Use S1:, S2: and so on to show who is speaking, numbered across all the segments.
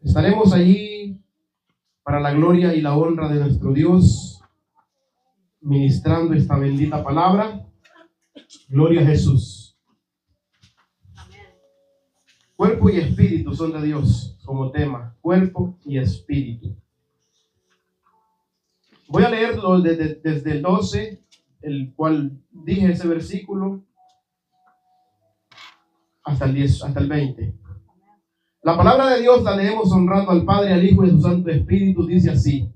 S1: Estaremos allí para la gloria y la honra de nuestro Dios, ministrando esta bendita palabra. Gloria a Jesús. Cuerpo y espíritu son de Dios como tema. Cuerpo y espíritu. Voy a leerlo desde el 12, el cual dije ese versículo, hasta el 10, hasta el 20. La palabra de Dios la leemos honrando al Padre, al Hijo y a su Santo Espíritu. Dice así: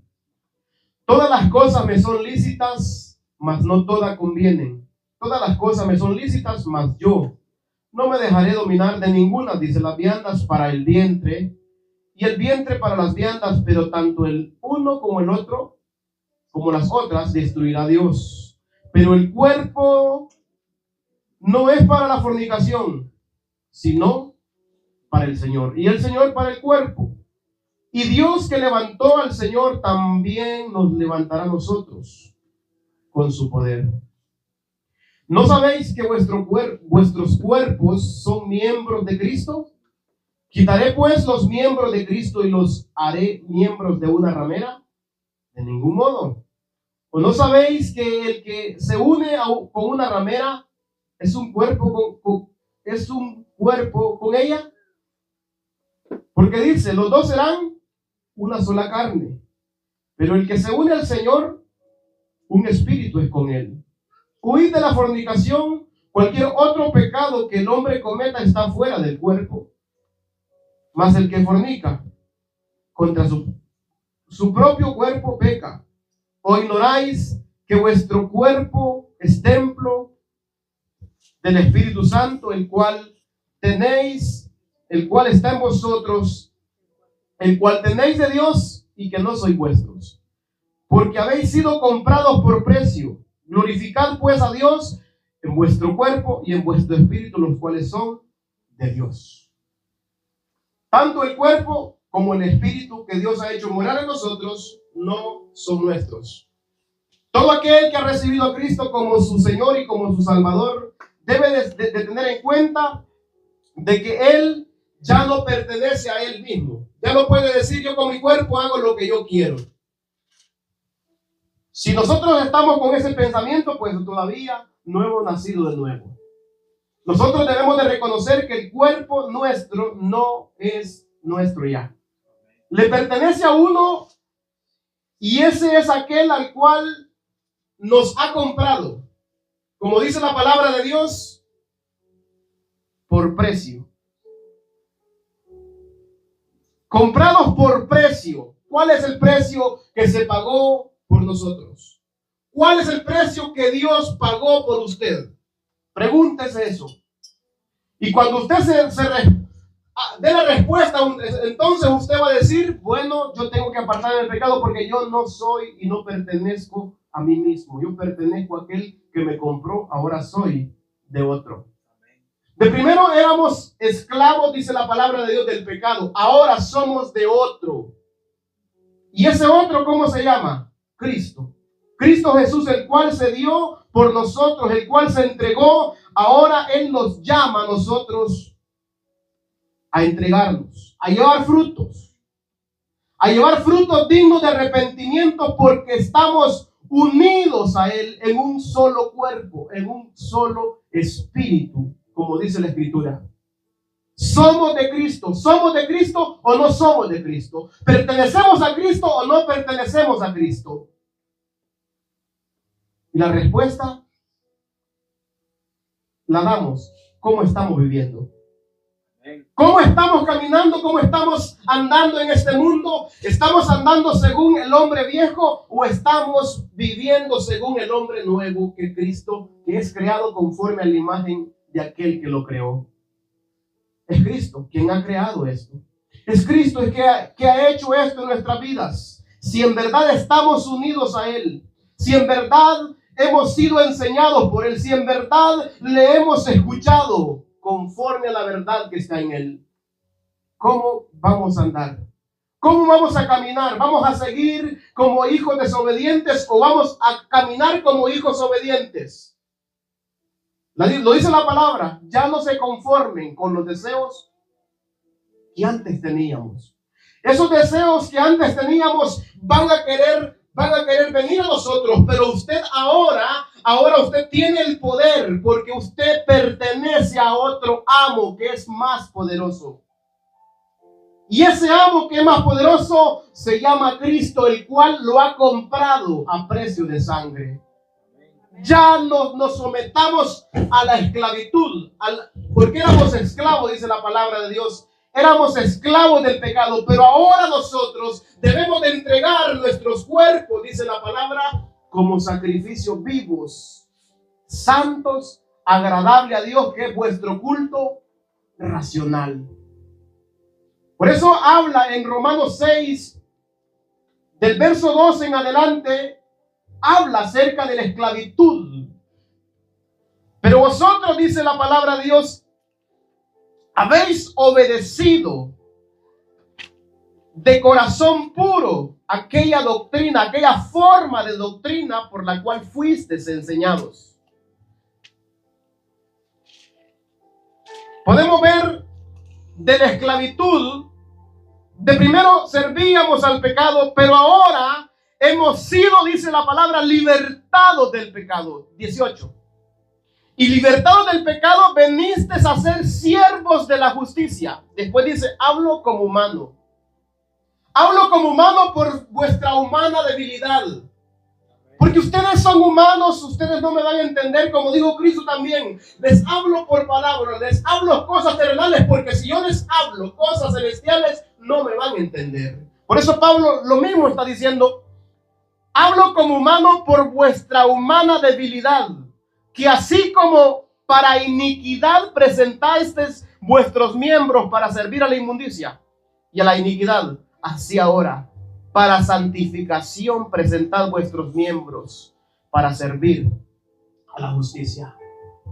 S1: todas las cosas me son lícitas, mas no todas convienen. Todas las cosas me son lícitas, mas yo no me dejaré dominar de ninguna. Dice: las viandas para el vientre y el vientre para las viandas, pero tanto el uno como el otro, como las otras, destruirá Dios. Pero el cuerpo no es para la fornicación, sino para el Señor, y el Señor para el cuerpo. Y Dios, que levantó al Señor, también nos levantará a nosotros con su poder. ¿No sabéis que vuestros cuerpos son miembros de Cristo? ¿Quitaré pues los miembros de Cristo y los haré miembros de una ramera? De ningún modo. ¿O no sabéis que el que se une con una ramera es un cuerpo con ella? Porque dice: los dos serán una sola carne. Pero el que se une al Señor, un espíritu es con él. Huid de la fornicación. Cualquier otro pecado que el hombre cometa está fuera del cuerpo. Mas el que fornica contra su propio cuerpo peca. ¿O ignoráis que vuestro cuerpo es templo del Espíritu Santo, el cual está en vosotros, el cual tenéis de Dios, y que no sois vuestros? Porque habéis sido comprados por precio. Glorificad pues a Dios en vuestro cuerpo y en vuestro espíritu, los cuales son de Dios. Tanto el cuerpo como el espíritu que Dios ha hecho morar en nosotros no son nuestros. Todo aquel que ha recibido a Cristo como su Señor y como su Salvador debe de tener en cuenta de que Él ya no pertenece a Él mismo. Ya no puede decir: yo con mi cuerpo hago lo que yo quiero. Si nosotros estamos con ese pensamiento, pues todavía no hemos nacido de nuevo. Nosotros debemos de reconocer que el cuerpo nuestro no es nuestro ya. Le pertenece a uno, y ese es aquel al cual nos ha comprado, como dice la palabra de Dios, por precio. Comprados por precio. ¿Cuál es el precio que se pagó por nosotros? ¿Cuál es el precio que Dios pagó por usted? Pregúntese eso. Y cuando usted dé la respuesta, entonces usted va a decir: bueno, yo tengo que apartarme del pecado, porque yo no soy y no pertenezco a mí mismo. Yo pertenezco a aquel que me compró, ahora soy de otro. De primero éramos esclavos, dice la palabra de Dios, del pecado. Ahora somos de otro. ¿Y ese otro cómo se llama? Cristo. Cristo Jesús, el cual se dio por nosotros, el cual se entregó. Ahora Él nos llama a nosotros a entregarnos, a llevar frutos. A llevar frutos dignos de arrepentimiento, porque estamos unidos a Él en un solo cuerpo, en un solo espíritu, como dice la Escritura. ¿Somos de Cristo? ¿Somos de Cristo o no somos de Cristo? ¿Pertenecemos a Cristo o no pertenecemos a Cristo? Y la respuesta la damos: ¿cómo estamos viviendo? ¿Cómo estamos caminando? ¿Cómo estamos andando en este mundo? ¿Estamos andando según el hombre viejo o estamos viviendo según el hombre nuevo, que Cristo, que es creado conforme a la imagen de aquel que lo creó? Es Cristo quien ha creado esto. Es Cristo el que ha hecho esto en nuestras vidas. Si en verdad estamos unidos a Él, si en verdad hemos sido enseñados por Él, si en verdad le hemos escuchado conforme a la verdad que está en Él, ¿cómo vamos a andar? ¿Cómo vamos a caminar? ¿Vamos a seguir como hijos desobedientes o vamos a caminar como hijos obedientes? Lo dice la palabra: ya no se conformen con los deseos que antes teníamos. Esos deseos que antes teníamos van a querer venir a nosotros, pero usted ahora usted tiene el poder porque usted pertenece a otro amo que es más poderoso. Y ese amo que es más poderoso se llama Cristo, el cual lo ha comprado a precio de sangre. Ya no nos sometamos a la esclavitud, porque éramos esclavos, dice la palabra de Dios. Éramos esclavos del pecado, pero ahora nosotros debemos de entregar nuestros cuerpos, dice la palabra, como sacrificios vivos, santos, agradable a Dios, que es vuestro culto racional. Por eso habla en Romanos 6, del verso 12 en adelante, habla acerca de la esclavitud. Pero vosotros, dice la palabra de Dios, habéis obedecido de corazón puro aquella doctrina, aquella forma de doctrina por la cual fuisteis enseñados. Podemos ver de la esclavitud, de primero servíamos al pecado, pero ahora hemos sido, dice la palabra, libertados del pecado. 18. Y libertados del pecado, venisteis a ser siervos de la justicia. Después dice, hablo como humano. Hablo como humano por vuestra humana debilidad. Porque ustedes son humanos, ustedes no me van a entender, como dijo Cristo también. Les hablo por palabras, les hablo cosas terrenales, porque si yo les hablo cosas celestiales, no me van a entender. Por eso Pablo lo mismo está diciendo, hablo como humano por vuestra humana debilidad. Que así como para iniquidad presentasteis vuestros miembros para servir a la inmundicia y a la iniquidad, así ahora para santificación presentad vuestros miembros para servir a la justicia.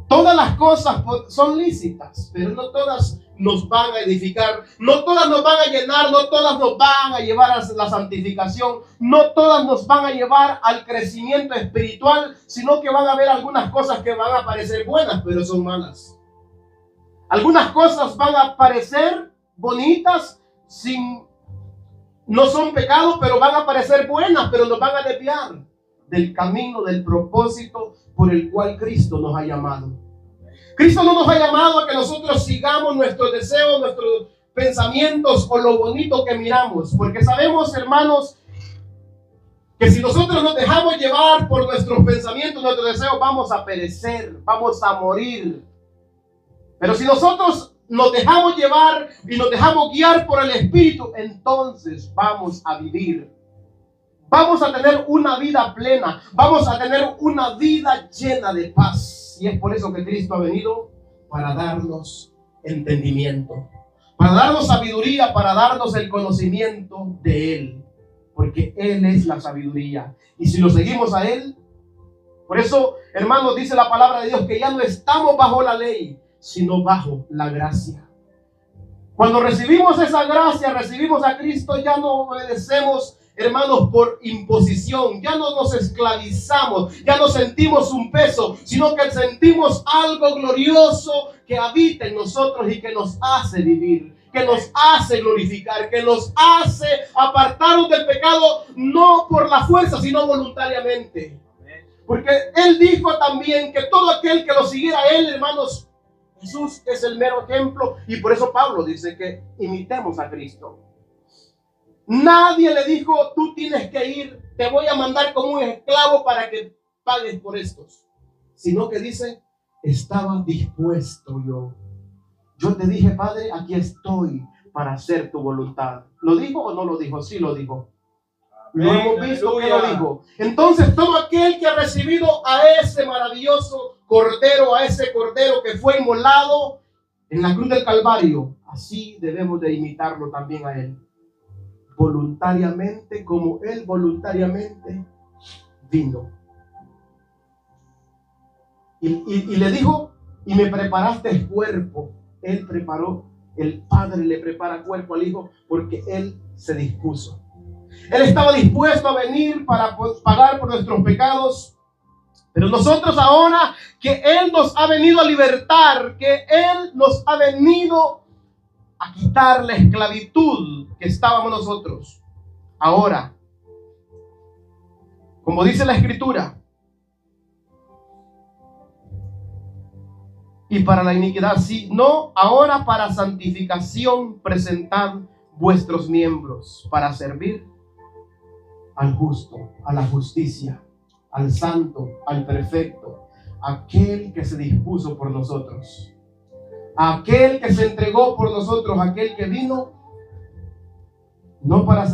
S1: Todas las cosas son lícitas, pero no todas nos van a edificar, no todas nos van a llenar, no todas nos van a llevar a la santificación, no todas nos van a llevar al crecimiento espiritual, sino que van a haber algunas cosas que van a parecer buenas, pero son malas. Algunas cosas van a parecer bonitas, no son pecados, pero van a parecer buenas, pero nos van a desviar del camino, del propósito por el cual Cristo nos ha llamado. Cristo no nos ha llamado a que nosotros sigamos nuestros deseos, nuestros pensamientos o lo bonito que miramos, porque sabemos, hermanos, que si nosotros nos dejamos llevar por nuestros pensamientos, nuestros deseos, vamos a perecer, vamos a morir. Pero si nosotros nos dejamos llevar y nos dejamos guiar por el Espíritu, entonces vamos a vivir. Vamos a tener una vida plena, vamos a tener una vida llena de paz. Y es por eso que Cristo ha venido, para darnos entendimiento, para darnos sabiduría, para darnos el conocimiento de Él, porque Él es la sabiduría. Y si lo seguimos a Él, por eso, hermanos, dice la palabra de Dios que ya no estamos bajo la ley, sino bajo la gracia. Cuando recibimos esa gracia, recibimos a Cristo, ya no obedecemos, hermanos, por imposición, ya no nos esclavizamos, ya no sentimos un peso, sino que sentimos algo glorioso que habita en nosotros y que nos hace vivir, que nos hace glorificar, que nos hace apartarnos del pecado, no por la fuerza, sino voluntariamente. Porque Él dijo también que todo aquel que lo siguiera a Él, hermanos, Jesús es el mero ejemplo, y por eso Pablo dice que imitemos a Cristo. Nadie le dijo, tú tienes que ir, te voy a mandar como un esclavo para que pagues por estos. Sino que dice, estaba dispuesto yo. Yo te dije, Padre, aquí estoy para hacer tu voluntad. ¿Lo dijo o no lo dijo? Sí lo dijo. Lo hemos visto que lo dijo. Entonces todo aquel que ha recibido a ese maravilloso cordero, a ese cordero que fue inmolado en la cruz del Calvario, así debemos de imitarlo también a Él. Voluntariamente, como Él voluntariamente vino. Y le dijo, y me preparaste el cuerpo. Él preparó, el Padre le prepara cuerpo al Hijo porque Él se dispuso. Él estaba dispuesto a venir para pagar por nuestros pecados. Pero nosotros ahora que Él nos ha venido a libertar, que Él nos ha venido a quitar la esclavitud que estábamos nosotros. Ahora, como dice la Escritura, y para la iniquidad, sino ahora para santificación presentad vuestros miembros para servir al justo, a la justicia, al santo, al perfecto, aquel que se dispuso por nosotros, aquel que se entregó por nosotros, aquel que vino no para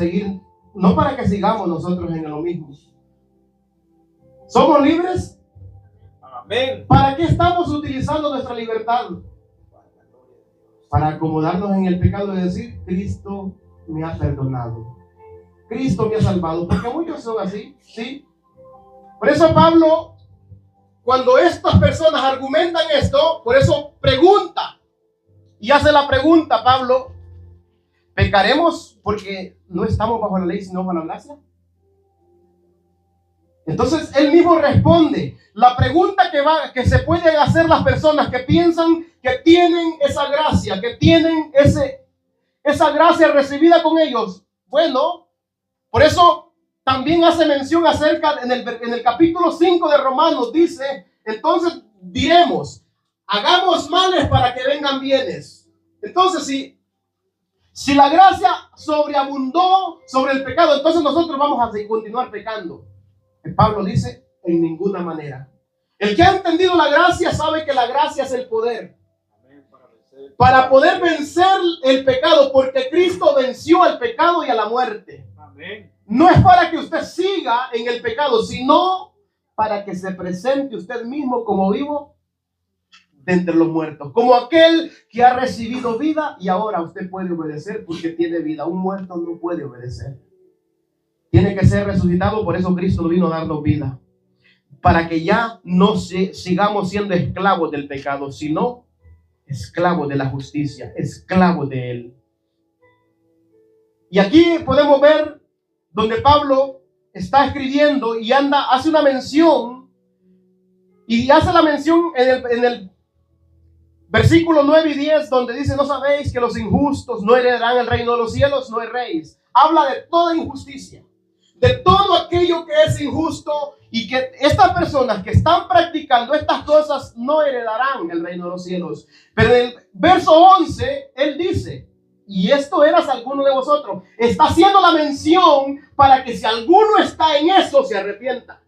S1: que sigamos nosotros en lo mismo. ¿Somos libres?
S2: Amén.
S1: ¿Para qué estamos utilizando nuestra libertad? Para acomodarnos en el pecado y decir, Cristo me ha perdonado, Cristo me ha salvado, porque muchos son así, ¿sí? Por eso Pablo, cuando estas personas argumentan esto, por eso pregunta, y hace la pregunta Pablo, ¿pecaremos porque no estamos bajo la ley sino bajo la gracia? Entonces él mismo responde la pregunta que se pueden hacer las personas que piensan que tienen esa gracia, que tienen esa gracia recibida con ellos. Bueno, por eso también hace mención acerca en el capítulo 5 de Romanos, dice, entonces diremos, hagamos males para que vengan bienes. Entonces si la gracia sobreabundó sobre el pecado, entonces nosotros vamos a continuar pecando. Pablo dice, en ninguna manera. El que ha entendido la gracia sabe que la gracia es el poder para poder vencer el pecado, porque Cristo venció al pecado y a la muerte.
S2: Amén.
S1: No es para que usted siga en el pecado, sino para que se presente usted mismo como vivo de entre los muertos, como aquel que ha recibido vida y ahora usted puede obedecer porque tiene vida. Un muerto no puede obedecer. Tiene que ser resucitado, por eso Cristo vino a darnos vida. Para que ya no sigamos siendo esclavos del pecado, sino esclavos de la justicia, esclavos de Él. Y aquí podemos ver donde Pablo está escribiendo y hace una mención, y hace la mención en el versículo 9 y 10, donde dice, ¿no sabéis que los injustos no heredarán el reino de los cielos? No erréis. Habla de toda injusticia, de todo aquello que es injusto, y que estas personas que están practicando estas cosas no heredarán el reino de los cielos. Pero en el verso 11, él dice, y esto eras alguno de vosotros. Está haciendo la mención para que si alguno está en eso, se arrepienta.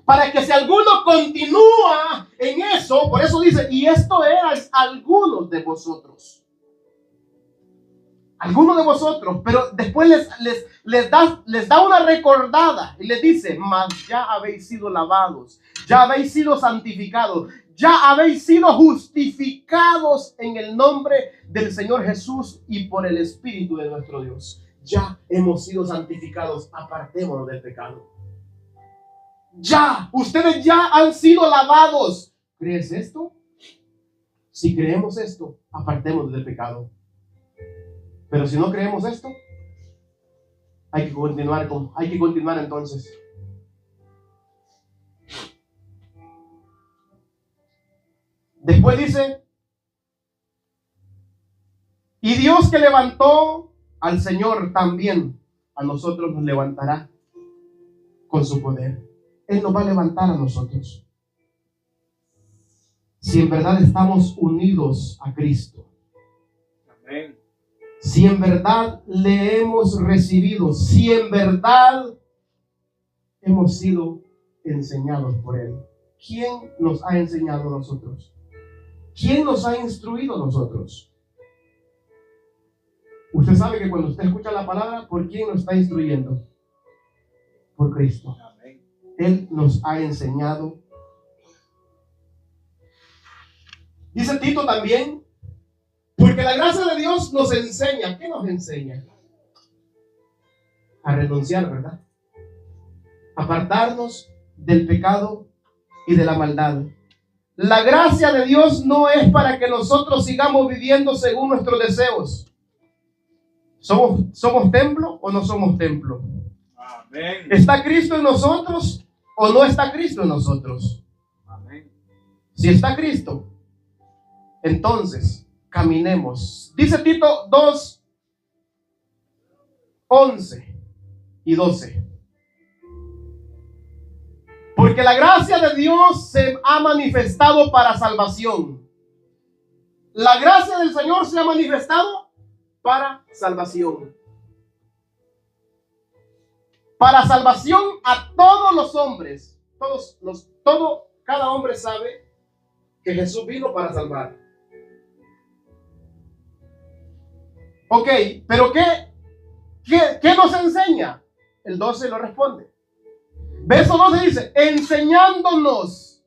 S1: Para que si alguno continúa en eso, por eso dice, y esto eras algunos de vosotros. Algunos de vosotros, pero después les da una recordada y les dice, mas ya habéis sido lavados, ya habéis sido santificados, ya habéis sido justificados en el nombre del Señor Jesús y por el Espíritu de nuestro Dios. Ya hemos sido santificados, apartémonos del pecado. Ya, ustedes ya han sido lavados. ¿Crees esto? Si creemos esto, apartémonos del pecado. Pero si no creemos esto, hay que continuar entonces. Después dice, y Dios que levantó al Señor también a nosotros nos levantará con su poder. Él nos va a levantar a nosotros. Si en verdad estamos unidos a Cristo.
S2: Amén.
S1: Si en verdad le hemos recibido, si en verdad hemos sido enseñados por Él. ¿Quién nos ha enseñado a nosotros? ¿Quién nos ha instruido a nosotros? Usted sabe que cuando usted escucha la palabra, ¿por quién nos está instruyendo? Por Cristo.
S2: Amén.
S1: Él nos ha enseñado. Dice Tito también, porque la gracia de Dios nos enseña. ¿Qué nos enseña? A renunciar, ¿verdad? Apartarnos del pecado y de la maldad. La gracia de Dios no es para que nosotros sigamos viviendo según nuestros deseos. ¿Somos templo o no somos templo?
S2: Amén.
S1: ¿Está Cristo en nosotros o no está Cristo en nosotros?
S2: Amén.
S1: Si está Cristo, entonces caminemos. Dice Tito 2, 11 y 12. Porque la gracia de Dios se ha manifestado para salvación. La gracia del Señor se ha manifestado para salvación. Para salvación a todos los hombres. Cada hombre sabe que Jesús vino para salvar. Ok, pero ¿qué nos enseña? El 12 lo responde. Verso 12 dice, enseñándonos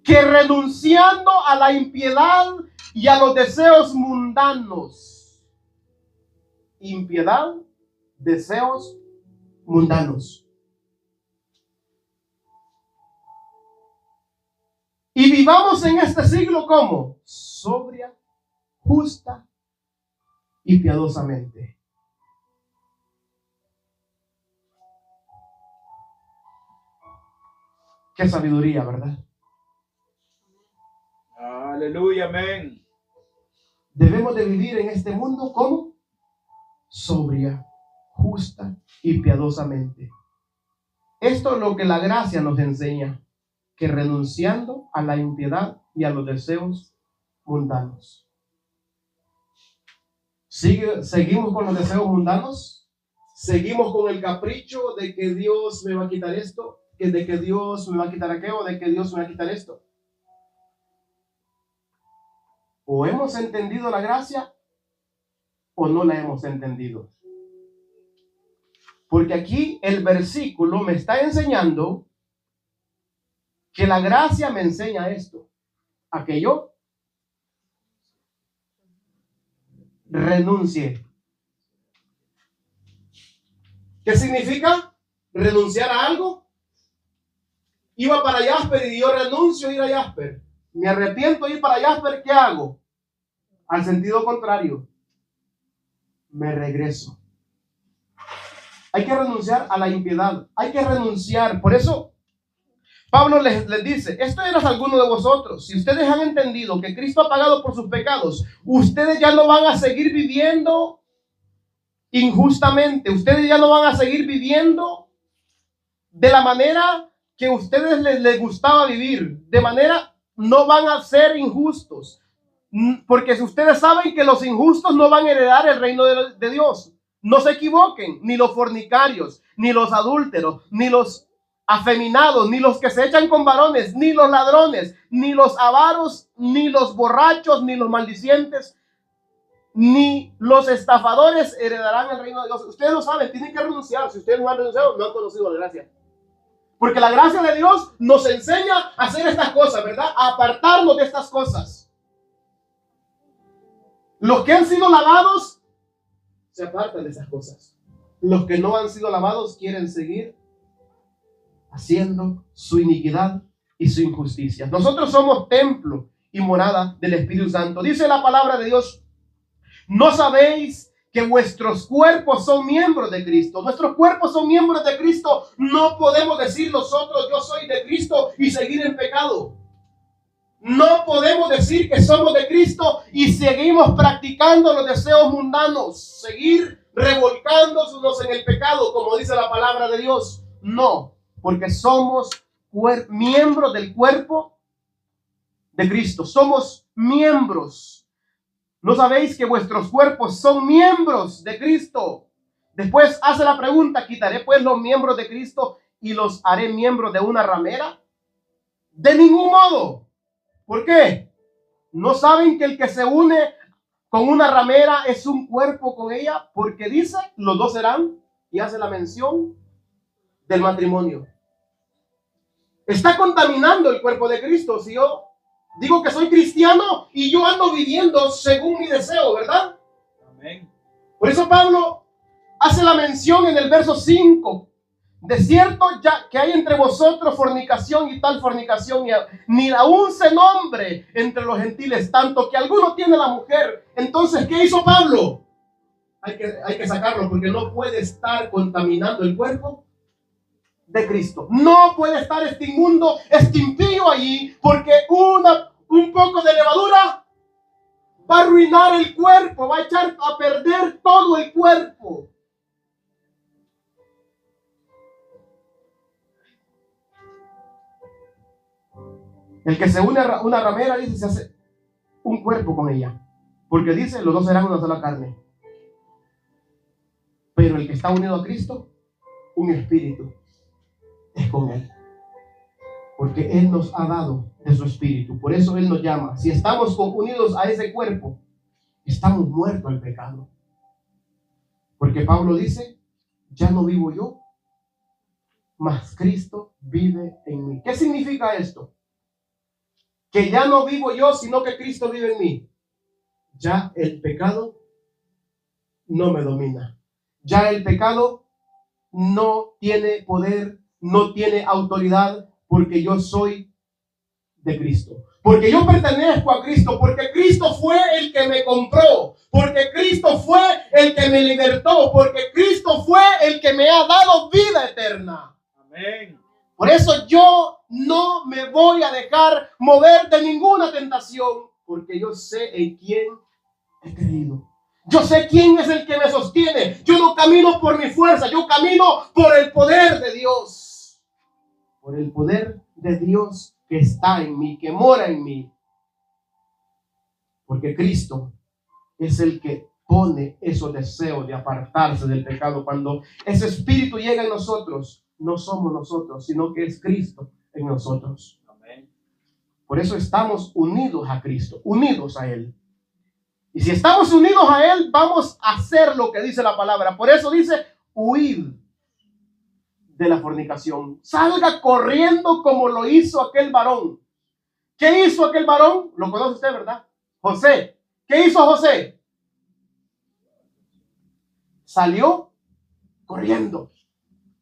S1: que renunciando a la impiedad y a los deseos mundanos. Impiedad, deseos mundanos. Y vivamos en este siglo como sobria, justa y piadosamente. Qué sabiduría, ¿verdad?
S2: Aleluya, amén.
S1: Debemos de vivir en este mundo como sobria, justa y piadosamente. Esto es lo que la gracia nos enseña, que renunciando a la impiedad y a los deseos mundanos. ¿Seguimos con los deseos mundanos? ¿Seguimos con el capricho de que Dios me va a quitar esto? ¿De que Dios me va a quitar aquello? ¿De que Dios me va a quitar esto? ¿O hemos entendido la gracia o no la hemos entendido? Porque aquí el versículo me está enseñando que la gracia me enseña esto, a que yo renuncie. ¿Qué significa renunciar a algo? Iba para Jasper y yo renuncio a ir a Jasper. Me arrepiento de ir para Jasper, ¿qué hago? Al sentido contrario, me regreso. Hay que renunciar a la impiedad. Hay que renunciar. Por eso Pablo les dice, esto eras alguno de vosotros. Si ustedes han entendido que Cristo ha pagado por sus pecados, ustedes ya no van a seguir viviendo injustamente. Ustedes ya no van a seguir viviendo de la manera que a ustedes les gustaba vivir. De manera, no van a ser injustos. Porque si ustedes saben que los injustos no van a heredar el reino de Dios. No se equivoquen, ni los fornicarios, ni los adúlteros, ni los afeminados, ni los que se echan con varones, ni los ladrones, ni los avaros, ni los borrachos, ni los maldicientes, ni los estafadores heredarán el reino de Dios. Ustedes lo saben, tienen que renunciar. Si ustedes no han renunciado, no han conocido la gracia. Porque la gracia de Dios nos enseña a hacer estas cosas, ¿verdad? A apartarnos de estas cosas. Los que han sido lavados se apartan de esas cosas. Los que no han sido lavados quieren seguir haciendo su iniquidad y su injusticia. Nosotros somos templo y morada del Espíritu Santo. Dice la palabra de Dios, ¿no sabéis que vuestros cuerpos son miembros de Cristo? Nuestros cuerpos son miembros de Cristo. No podemos decir nosotros, yo soy de Cristo y seguir en pecado. No podemos decir que somos de Cristo y seguimos practicando los deseos mundanos, seguir revolcándonos en el pecado, como dice la palabra de Dios. No, porque somos miembros del cuerpo de Cristo. Somos miembros. ¿No sabéis que vuestros cuerpos son miembros de Cristo? Después hace la pregunta, ¿quitaré pues los miembros de Cristo y los haré miembros de una ramera? De ningún modo. ¿Por qué? ¿No saben que el que se une con una ramera es un cuerpo con ella? Porque dice, los dos serán, y hace la mención del matrimonio. Está contaminando el cuerpo de Cristo. Si yo digo que soy cristiano y yo ando viviendo según mi deseo, ¿verdad?
S2: Amén.
S1: Por eso Pablo hace la mención en el verso 5. De cierto ya que hay entre vosotros fornicación y tal fornicación, ni aún se nombre entre los gentiles, tanto que alguno tiene la mujer. Entonces, ¿qué hizo Pablo? Hay que sacarlo, porque no puede estar contaminando el cuerpo de Cristo. No puede estar este inmundo, este impío allí, porque un poco de levadura va a arruinar el cuerpo, va a echar a perder todo el cuerpo. El que se une a una ramera, dice, se hace un cuerpo con ella. Porque dice, los dos serán una sola carne. Pero el que está unido a Cristo, un espíritu, es con Él. Porque Él nos ha dado de su espíritu. Por eso Él nos llama. Si estamos unidos a ese cuerpo, estamos muertos al pecado. Porque Pablo dice, ya no vivo yo, mas Cristo vive en mí. ¿Qué significa esto? Que ya no vivo yo, sino que Cristo vive en mí. Ya el pecado no me domina. Ya el pecado no tiene poder, no tiene autoridad, porque yo soy de Cristo. Porque yo pertenezco a Cristo, porque Cristo fue el que me compró, porque Cristo fue el que me libertó, porque Cristo fue el que me ha dado vida eterna.
S2: Amén.
S1: Por eso yo no me voy a dejar mover de ninguna tentación, porque yo sé en quién he creído. Yo sé quién es el que me sostiene. Yo no camino por mi fuerza, yo camino por el poder de Dios. Por el poder de Dios que está en mí, que mora en mí. Porque Cristo es el que pone esos deseos de apartarse del pecado. Cuando ese espíritu llega en nosotros, no somos nosotros, sino que es Cristo en nosotros.
S2: Amén.
S1: Por eso estamos unidos a Cristo, unidos a Él. Y si estamos unidos a Él, vamos a hacer lo que dice la palabra. Por eso dice, huid de la fornicación. Salga corriendo como lo hizo aquel varón. ¿Qué hizo aquel varón? Lo conoce usted, ¿verdad? José. ¿Qué hizo José? Salió corriendo.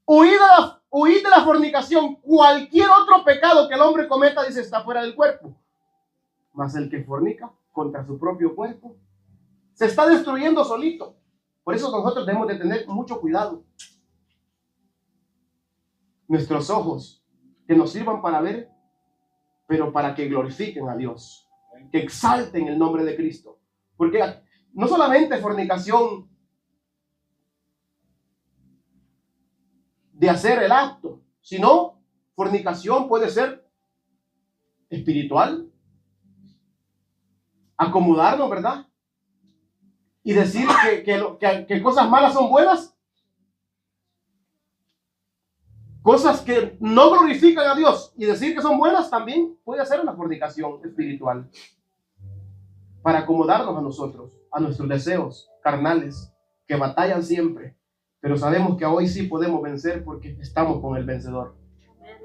S1: Huid de la fornicación. Cualquier otro pecado que el hombre cometa, dice, está fuera del cuerpo. Mas el que fornica contra su propio cuerpo se está destruyendo solito. Por eso nosotros debemos de tener mucho cuidado. Nuestros ojos, que nos sirvan para ver, pero para que glorifiquen a Dios, que exalten el nombre de Cristo. Porque no solamente fornicación de hacer el acto, sino fornicación puede ser espiritual, acomodarnos, ¿verdad? Y decir que cosas malas son buenas, cosas que no glorifican a Dios y decir que son buenas también puede ser una fornicación espiritual, para acomodarnos a nosotros, a nuestros deseos carnales que batallan siempre. Pero sabemos que hoy sí podemos vencer porque estamos con el vencedor.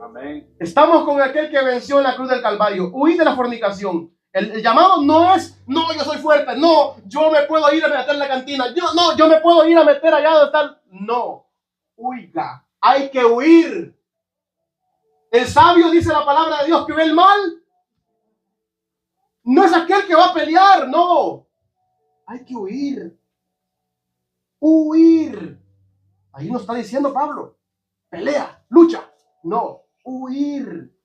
S2: Amén.
S1: Estamos con aquel que venció en la cruz del Calvario. Huid de la fornicación. El llamado no es, no, yo soy fuerte, no, yo me puedo ir a meter en la cantina, yo me puedo ir a meter allá donde está. No, huiga, hay que huir. El sabio, dice la palabra de Dios, que ve el mal. No es aquel que va a pelear, no. Hay que huir. Huir. Ahí nos está diciendo Pablo, pelea, lucha. No, huir.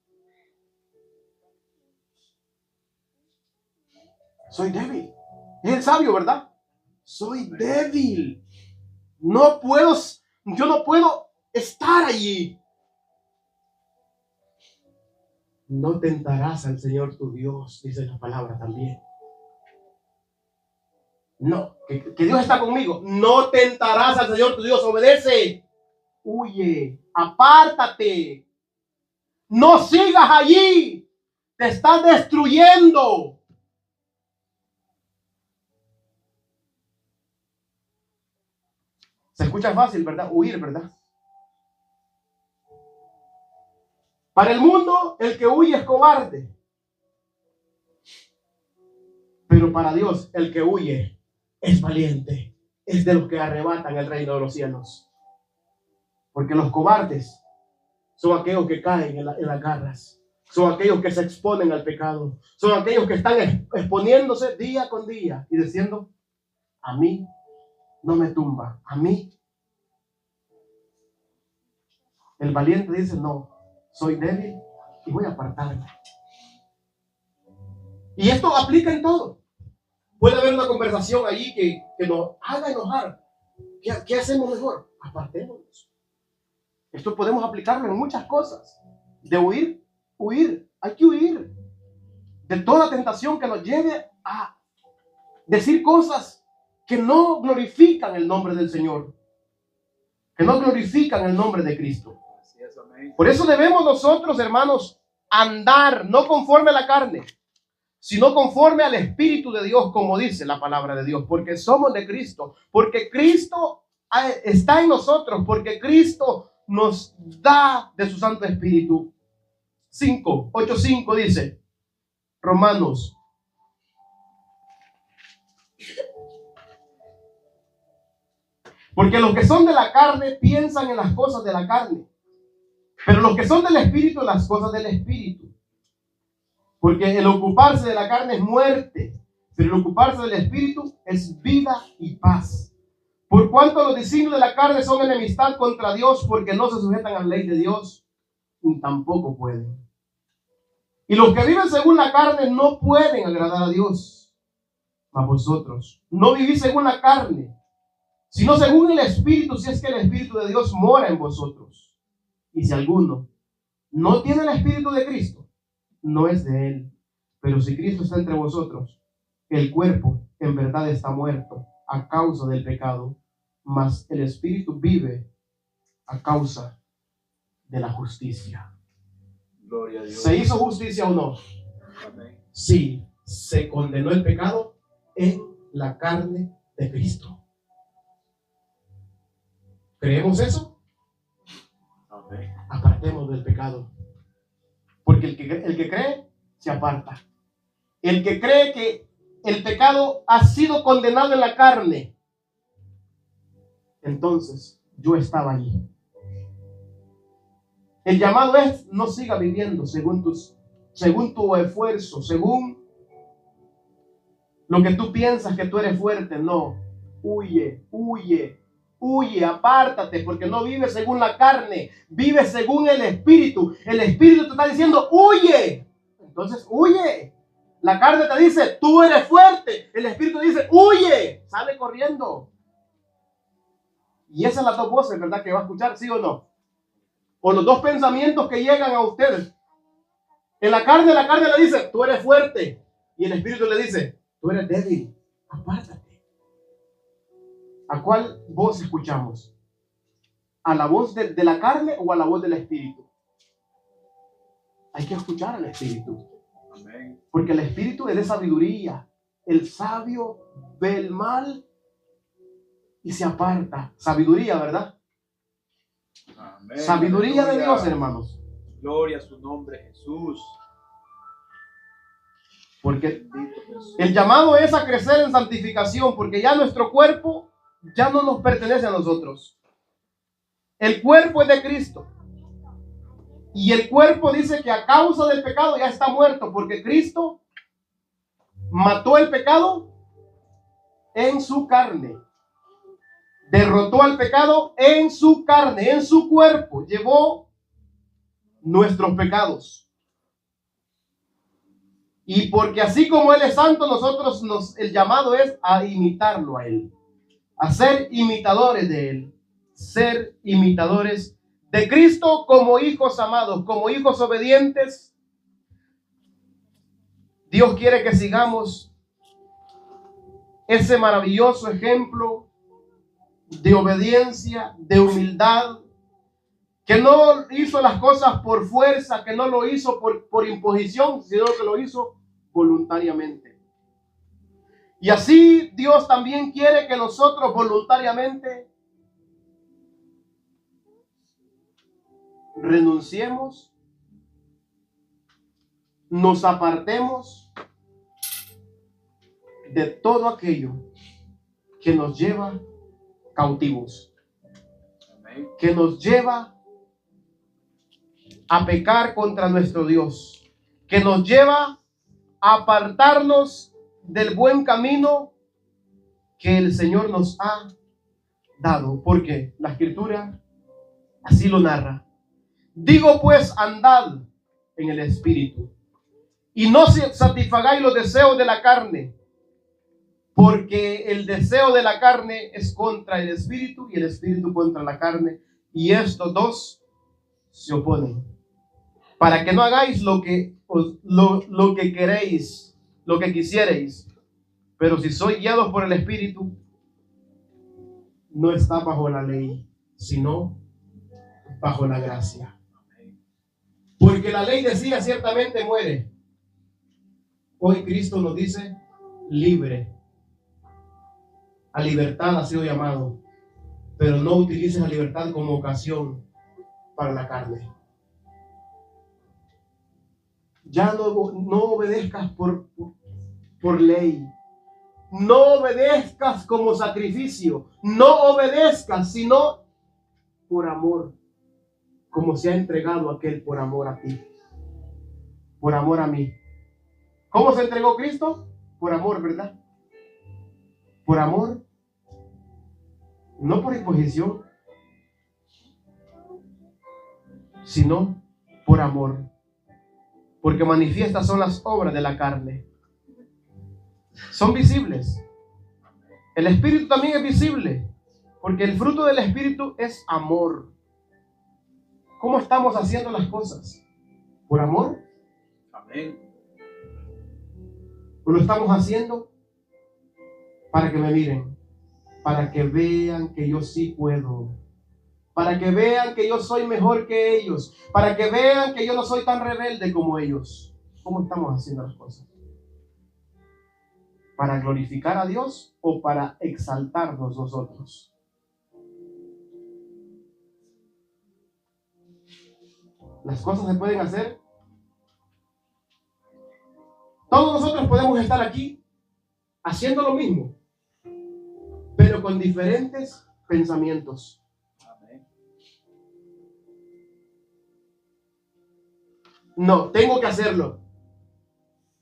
S1: Soy débil. Es el sabio, ¿verdad? Soy débil. Yo no puedo estar allí. No tentarás al Señor tu Dios, dice la palabra también. No, que Dios está conmigo. No tentarás al Señor tu Dios. Obedece. Huye. Apártate. No sigas allí. Te estás destruyendo. Se escucha fácil, ¿verdad? Huir, ¿verdad? Para el mundo, el que huye es cobarde. Pero para Dios, el que huye es valiente. Es de los que arrebatan el reino de los cielos. Porque los cobardes son aquellos que caen en las garras. Son aquellos que se exponen al pecado. Son aquellos que están exponiéndose día con día y diciendo, a mí no me tumba, a mí. El valiente dice, no, soy débil y voy a apartarme. Y esto aplica en todo. Puede haber una conversación allí que nos haga enojar. ¿Qué hacemos mejor? Apartémonos. Esto podemos aplicarlo en muchas cosas. De huir. Hay que huir de toda tentación que nos lleve a decir cosas que no glorifican el nombre del Señor, que no glorifican el nombre de Cristo.
S2: Así es, amén.
S1: Por eso debemos nosotros, hermanos, andar no conforme a la carne, sino conforme al Espíritu de Dios, como dice la palabra de Dios, porque somos de Cristo, porque Cristo está en nosotros, porque Cristo nos da de su Santo Espíritu. 8:5 dice, Romanos: porque los que son de la carne piensan en las cosas de la carne, pero los que son del Espíritu en las cosas del Espíritu. Porque el ocuparse de la carne es muerte, pero el ocuparse del Espíritu es vida y paz. Por cuanto los designios de la carne son enemistad contra Dios, porque no se sujetan a la ley de Dios, ni tampoco pueden. Y los que viven según la carne no pueden agradar a Dios. Mas vosotros no vivís según la carne, sino según el Espíritu, si es que el Espíritu de Dios mora en vosotros. Y si alguno no tiene el Espíritu de Cristo, no es de él. Pero si Cristo está entre vosotros, el cuerpo en verdad está muerto a causa del pecado, mas el Espíritu vive a causa de la justicia.
S2: Gloria a Dios.
S1: ¿Se hizo justicia o no?
S2: Amén.
S1: Sí, se condenó el pecado en la carne de Cristo. ¿Creemos eso?
S2: Amén.
S1: Apartemos del pecado. Porque el que cree se aparta. El que cree que el pecado ha sido condenado en la carne, entonces yo estaba allí. El llamado es: no siga viviendo según tu esfuerzo, según lo que tú piensas que tú eres fuerte. No, huye, apártate, porque no vives según la carne, vives según el Espíritu. El Espíritu te está diciendo: huye. Entonces huye. La carne te dice: tú eres fuerte. El Espíritu dice: huye, sale corriendo. Y esas son las dos voces, ¿verdad?, que va a escuchar, ¿sí o no? O los dos pensamientos que llegan a ustedes. En la carne le dice: tú eres fuerte. Y el Espíritu le dice: tú eres débil, apártate. ¿A cuál voz escuchamos? ¿A la voz de la carne o a la voz del Espíritu? Hay que escuchar al Espíritu.
S2: Amén.
S1: Porque el Espíritu es de sabiduría. El sabio ve el mal y se aparta. Sabiduría, ¿verdad?
S2: Amén.
S1: Sabiduría de
S2: Aleluya.
S1: Dios, hermanos.
S2: Gloria a su nombre, Jesús.
S1: Porque
S2: Bendito Jesús.
S1: el llamado es a crecer en santificación, porque ya nuestro cuerpo ya no nos pertenece a nosotros. El cuerpo es de Cristo. Y el cuerpo dice que a causa del pecado ya está muerto, porque Cristo mató el pecado en su carne. Derrotó al pecado en su carne, en su cuerpo. Llevó nuestros pecados. Y porque así como Él es santo, nosotros el llamado es a imitarlo a Él. A ser imitadores de Él. Ser imitadores de Cristo como hijos amados, como hijos obedientes. Dios quiere que sigamos ese maravilloso ejemplo de obediencia, de humildad, que no hizo las cosas por fuerza, que no lo hizo por imposición, sino que lo hizo voluntariamente. Y así Dios también quiere que nosotros voluntariamente renunciemos, nos apartemos de todo aquello que nos lleva cautivos,
S2: Amén.
S1: que nos lleva a pecar contra nuestro Dios, que nos lleva a apartarnos del buen camino que el Señor nos ha dado, porque la Escritura así lo narra. Digo pues, andad en el Espíritu, Y no satisfagáis los deseos de la carne, porque el deseo de la carne es contra el espíritu y el espíritu contra la carne, y estos dos se oponen. Para que no hagáis lo que queréis, lo que quisierais. Pero si sois guiados por el espíritu, no está bajo la ley, sino bajo la gracia. Porque la ley decía ciertamente muere. Hoy Cristo nos dice libre. A libertad ha sido llamado, pero no utilices la libertad como ocasión para la carne. Ya no obedezcas por ley. No obedezcas como sacrificio. No obedezcas, sino por amor. Como se ha entregado aquel por amor a ti. Por amor a mí. ¿Cómo se entregó Cristo? Por amor, ¿verdad? Por amor. No por imposición, sino por amor. Porque manifiestas son las obras de la carne. Son visibles. El Espíritu también es visible, porque el fruto del Espíritu es amor. ¿Cómo estamos haciendo las cosas? ¿Por amor?
S2: Amén.
S1: ¿O lo estamos haciendo para que me miren? Para que vean que yo sí puedo. Para que vean que yo soy mejor que ellos. Para que vean que yo no soy tan rebelde como ellos. ¿Cómo estamos haciendo las cosas? ¿Para glorificar a Dios o para exaltarnos nosotros? Las cosas se pueden hacer. Todos nosotros podemos estar aquí haciendo lo mismo, pero con diferentes pensamientos.
S2: Amén.
S1: No, tengo que hacerlo.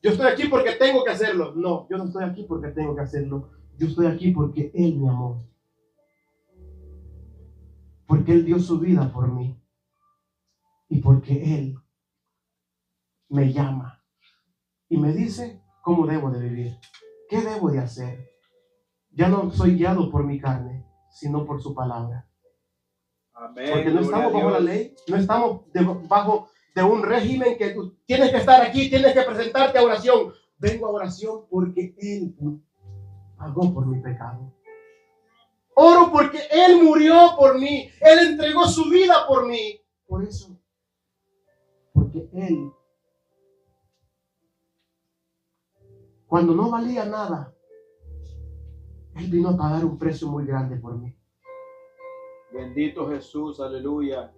S1: Yo estoy aquí porque tengo que hacerlo. No, yo no estoy aquí porque tengo que hacerlo. Yo estoy aquí porque Él me amó. Porque Él dio su vida por mí. Y porque Él me llama. Y me dice cómo debo de vivir. ¿Qué debo de hacer? Ya no soy guiado por mi carne, sino por su palabra.
S2: Amén.
S1: Porque no
S2: Gloria
S1: estamos
S2: a
S1: bajo la
S2: Dios.
S1: ley, no estamos bajo de un régimen que tú tienes que estar aquí, tienes que presentarte a oración. Vengo a oración porque Él pagó por mi pecado. Oro porque Él murió por mí, Él entregó su vida por mí. Por eso, porque Él, cuando no valía nada, Él vino a pagar un precio muy grande por mí.
S2: Bendito Jesús, aleluya.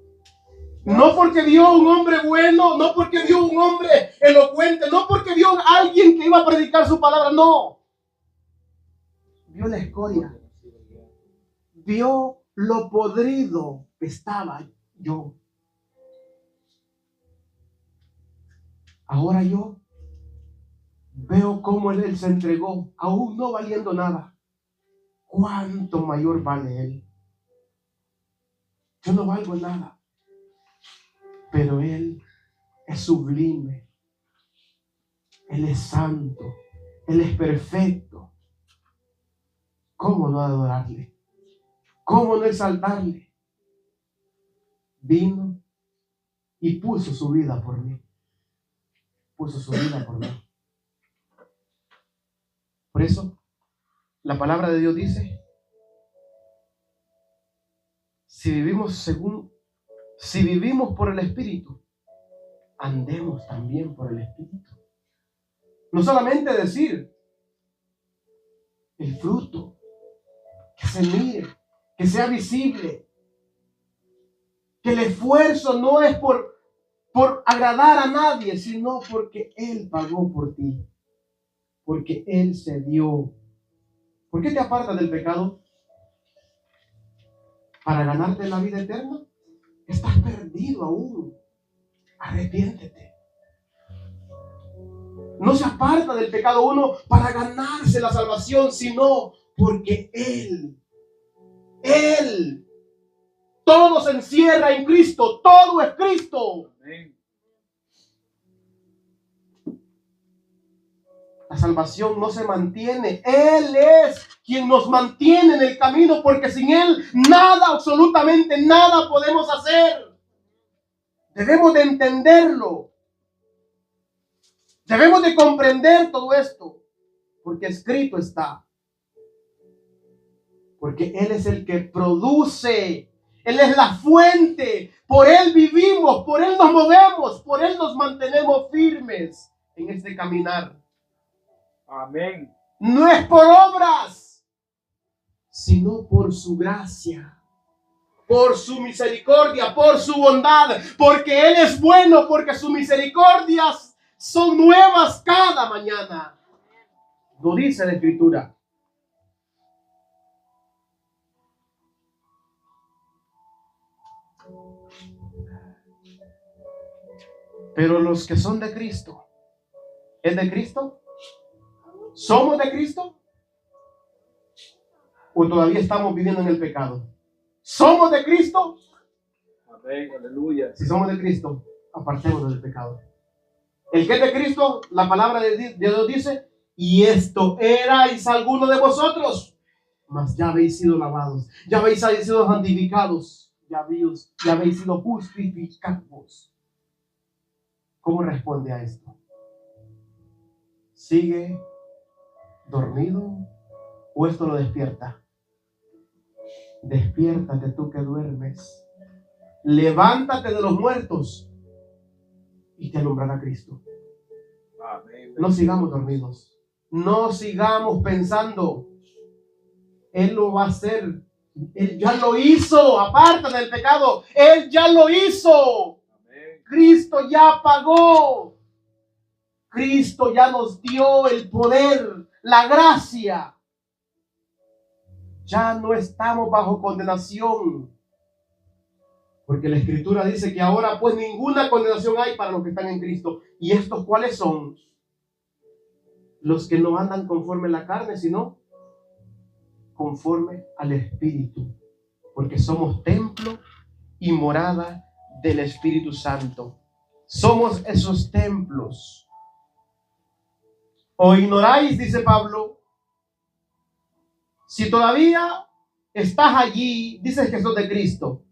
S1: No porque vio un hombre bueno, no porque vio un hombre elocuente, no porque vio a alguien que iba a predicar su palabra, no. Vio la escoria, vio lo podrido que estaba yo. Ahora yo veo cómo Él se entregó, aún no valiendo nada. ¿Cuánto mayor vale Él? Yo no valgo nada, pero Él es sublime. Él es santo. Él es perfecto. ¿Cómo no adorarle? ¿Cómo no exaltarle? Vino y puso su vida por mí. Puso su vida por mí. Por eso, la palabra de Dios dice, si vivimos por el Espíritu, andemos también por el Espíritu. No solamente decir el fruto, que se mire, que sea visible, que el esfuerzo no es por agradar a nadie, sino porque Él pagó por ti, porque Él se dio. ¿Por qué te apartas del pecado? ¿Para ganarte la vida eterna? Estás perdido aún. Arrepiéntete. No se aparta del pecado uno para ganarse la salvación, sino porque Él, todo se encierra en Cristo, todo es Cristo.
S2: Amén.
S1: La salvación no se mantiene. Él es quien nos mantiene en el camino, porque sin Él nada, absolutamente nada podemos hacer. Debemos de entenderlo. Debemos de comprender todo esto, porque escrito está. Porque Él es el que produce. Él es la fuente. Por Él vivimos, por Él nos movemos, por Él nos mantenemos firmes en este caminar.
S2: Amén.
S1: No es por obras, sino por su gracia, por su misericordia, por su bondad, porque Él es bueno, porque sus misericordias son nuevas cada mañana. Lo dice la Escritura. Pero los que son de Cristo, ¿es de Cristo? ¿Somos de Cristo? ¿O todavía estamos viviendo en el pecado? ¿Somos de Cristo?
S2: Amén. Aleluya.
S1: Si somos de Cristo, apartémonos del pecado. El que es de Cristo, la palabra de Dios dice, y esto erais alguno de vosotros, mas ya habéis sido lavados, ya habéis sido santificados, ya habéis sido justificados. ¿Cómo responde a esto? ¿Sigue dormido o esto lo despierta? Despiértate tú que duermes. Levántate de los muertos y te alumbrará Cristo.
S2: Amén.
S1: No sigamos dormidos. No sigamos pensando. Él lo va a hacer. Él ya lo hizo. Aparte del pecado, Él ya lo hizo.
S2: Amén.
S1: Cristo ya pagó. Cristo ya nos dio el poder, la gracia. Ya no estamos bajo condenación. Porque la Escritura dice que ahora pues ninguna condenación hay para los que están en Cristo. ¿Y estos cuáles son? Los que no andan conforme a la carne, sino conforme al Espíritu. Porque somos templo y morada del Espíritu Santo. Somos esos templos. ¿O ignoráis, dice Pablo? Si todavía estás allí, dices que sos de Cristo,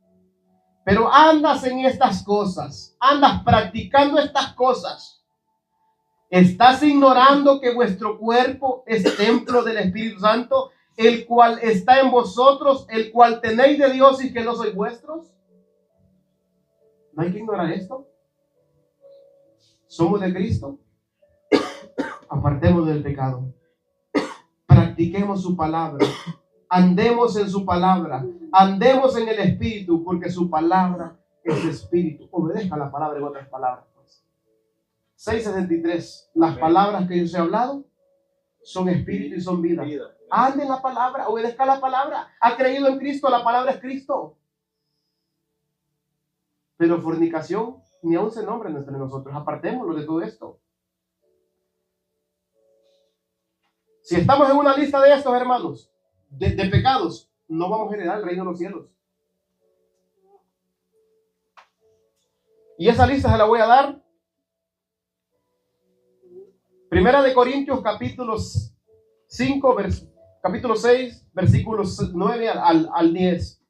S1: pero andas en estas cosas, andas practicando estas cosas, estás ignorando que vuestro cuerpo es templo del Espíritu Santo, el cual está en vosotros, el cual tenéis de Dios y que no sois vuestros. ¿No hay que ignorar esto? ¿Somos de Cristo? Apartemos del pecado. Practiquemos su palabra. Andemos en su palabra. Andemos en el Espíritu, porque su palabra es Espíritu. Obedezca la palabra en otras palabras. 6:63. Las palabras que yo os he hablado son Espíritu y son vida. Ande en la palabra, obedezca la palabra. Ha creído en Cristo, la palabra es Cristo. Pero fornicación ni aún se nombra entre nosotros. Apartémoslo de todo esto. Si estamos en una lista de estos, hermanos, de pecados, no vamos a heredar el reino de los cielos. Y esa lista se la voy a dar. Primera de Corintios, capítulo 6, versículos 9 al 10.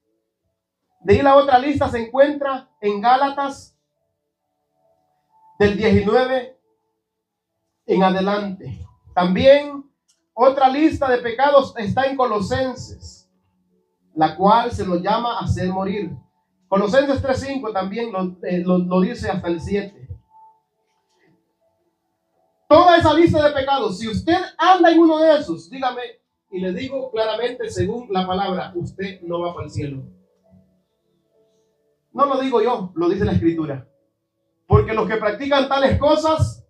S1: De ahí la otra lista se encuentra en Gálatas, del 19 en adelante. También otra lista de pecados está en Colosenses, la cual se nos llama hacer morir. Colosenses 3:5 también lo dice hasta el 7. Toda esa lista de pecados, si usted anda en uno de esos, dígame, y le digo claramente según la palabra, usted no va para el cielo. No lo digo yo, lo dice la Escritura. Porque los que practican tales cosas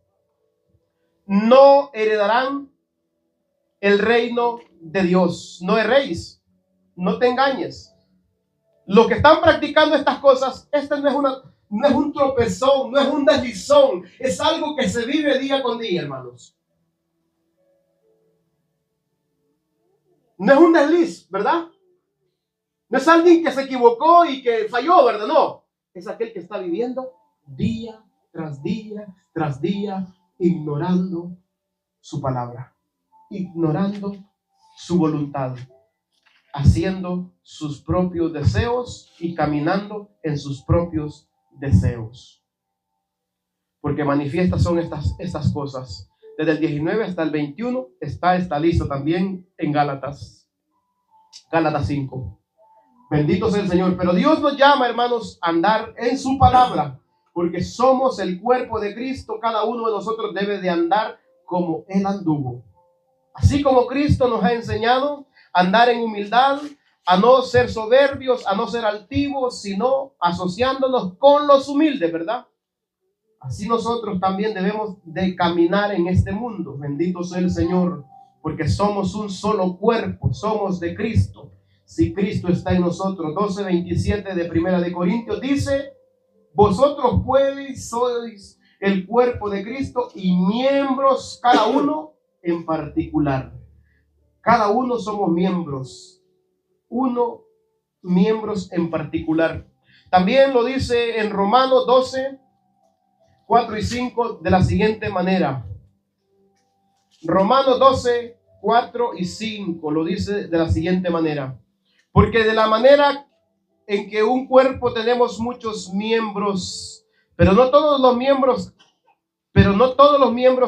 S1: no heredarán el reino de Dios. No erréis, no te engañes. Los que están practicando estas cosas, no es un tropezón, no es un deslizón, es algo que se vive día con día, hermanos. No es un desliz, ¿verdad? No es alguien que se equivocó y que falló, ¿verdad? No, es aquel que está viviendo día tras día, ignorando su palabra, ignorando su voluntad, haciendo sus propios deseos y caminando en sus propios deseos. Porque manifiestas son estas cosas. Desde el 19 hasta el 21 está listo también en Gálatas 5. Bendito sea el Señor. Pero Dios nos llama, hermanos, a andar en su palabra, porque somos el cuerpo de Cristo. Cada uno de nosotros debe de andar como Él anduvo. Así como Cristo nos ha enseñado a andar en humildad, a no ser soberbios, a no ser altivos, sino asociándonos con los humildes, ¿verdad? Así nosotros también debemos de caminar en este mundo. Bendito sea el Señor, porque somos un solo cuerpo, somos de Cristo. Si Cristo está en nosotros. 12:27 de Primera de Corintios dice: vosotros pues sois el cuerpo de Cristo y miembros cada uno en particular. Cada uno somos miembros, miembros en particular. También lo dice en Romanos 12:4 y 5 de la siguiente manera. Romanos 12:4 y 5 lo dice de la siguiente manera: porque de la manera en que un cuerpo tenemos muchos miembros, pero no todos los miembros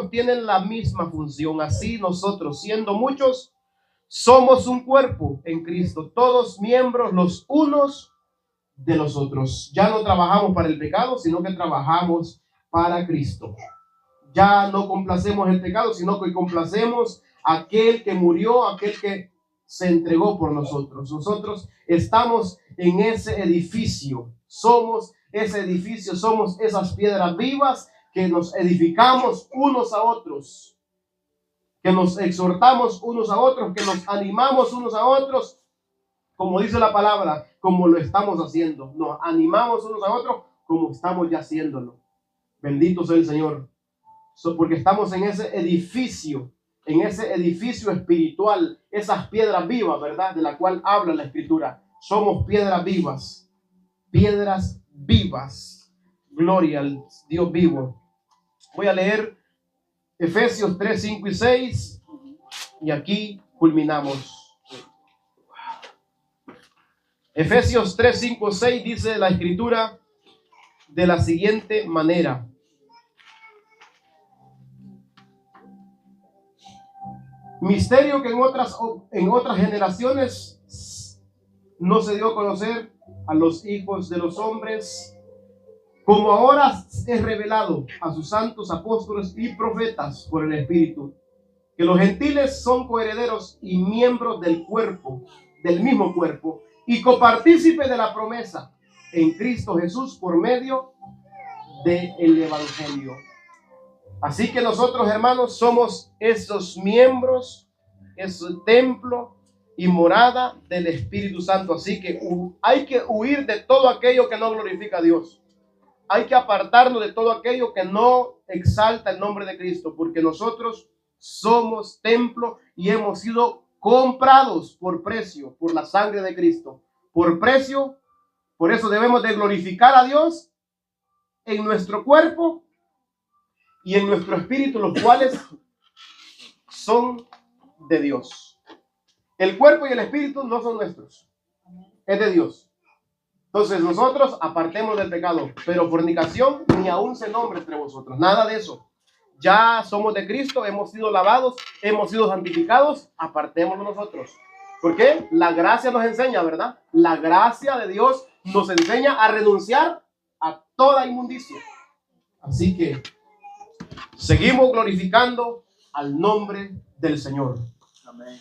S1: tienen la misma función. Así nosotros, siendo muchos, somos un cuerpo en Cristo, todos miembros los unos de los otros. Ya no trabajamos para el pecado, sino que trabajamos para Cristo. Ya no complacemos el pecado, sino que complacemos a aquel que murió, aquel que se entregó por nosotros. Nosotros estamos en ese edificio, somos ese edificio, somos esas piedras vivas que nos edificamos unos a otros, que nos exhortamos unos a otros, que nos animamos unos a otros, como dice la palabra, como lo estamos haciendo. Nos animamos unos a otros como estamos ya haciéndolo. Bendito sea el Señor. Porque estamos en ese edificio espiritual, esas piedras vivas, ¿verdad? De la cual habla la Escritura. Somos piedras vivas. Gloria al Dios vivo. Voy a leer Efesios 3, 5 y 6 y aquí culminamos. Efesios 3, 5, 6 dice la Escritura de la siguiente manera: misterio que en otras generaciones no se dio a conocer a los hijos de los hombres, como ahora es revelado a sus santos apóstoles y profetas por el Espíritu, que los gentiles son coherederos y miembros del mismo cuerpo, y copartícipes de la promesa en Cristo Jesús por medio del Evangelio. Así que nosotros, hermanos, somos esos miembros, ese templo y morada del Espíritu Santo. Así que hay que huir de todo aquello que no glorifica a Dios. Hay que apartarnos de todo aquello que no exalta el nombre de Cristo, porque nosotros somos templo y hemos sido comprados por precio, por la sangre de Cristo. Por precio, por eso debemos de glorificar a Dios en nuestro cuerpo y en nuestro espíritu, los cuales son de Dios. El cuerpo y el espíritu no son nuestros, es de Dios. Entonces nosotros apartemos del pecado, pero fornicación ni aún se nombre entre vosotros, nada de eso. Ya somos de Cristo, hemos sido lavados, hemos sido santificados, apartémonos nosotros. ¿Por qué? La gracia nos enseña, ¿verdad? La gracia de Dios nos enseña a renunciar a toda inmundicia. Así que seguimos glorificando al nombre del Señor.
S2: Amén.